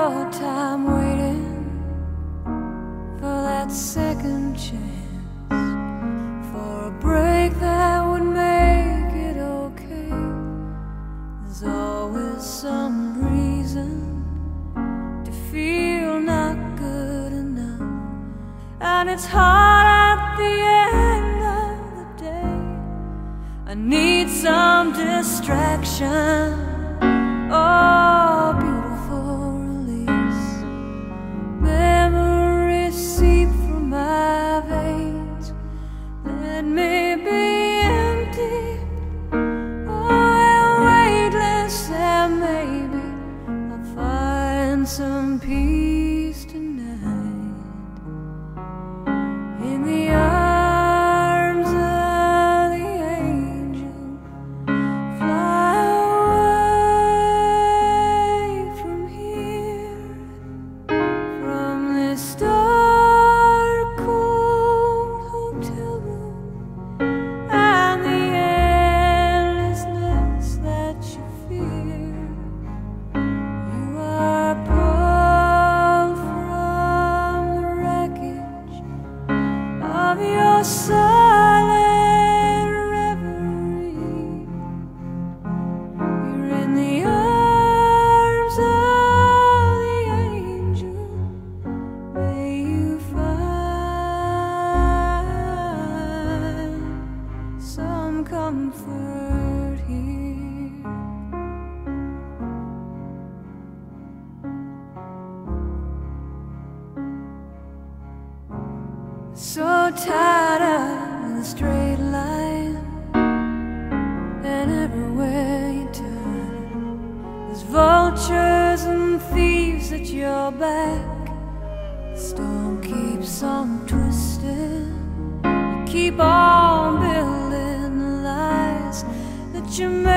your time waiting for that second chance, for a break that would make it okay. There's always some reason to feel not good enough, and it's hard at the end of the day. I need some distraction. Oh, beautiful release. Memories seep from my veins. Let me be empty, oh, weightless, and maybe I'll find some peace tonight in the arms of the angel. Fly away from here, from this dark, cold hotel room, and the endlessness that you fear. You are pulled from the wreckage of your silent reverie. You're in the arms of the angel. May you find some comfort here. So tired of the straight line, and everywhere you turn, there's vultures and thieves at your back. The storm keeps on twisting. You keep on building the lies that you made.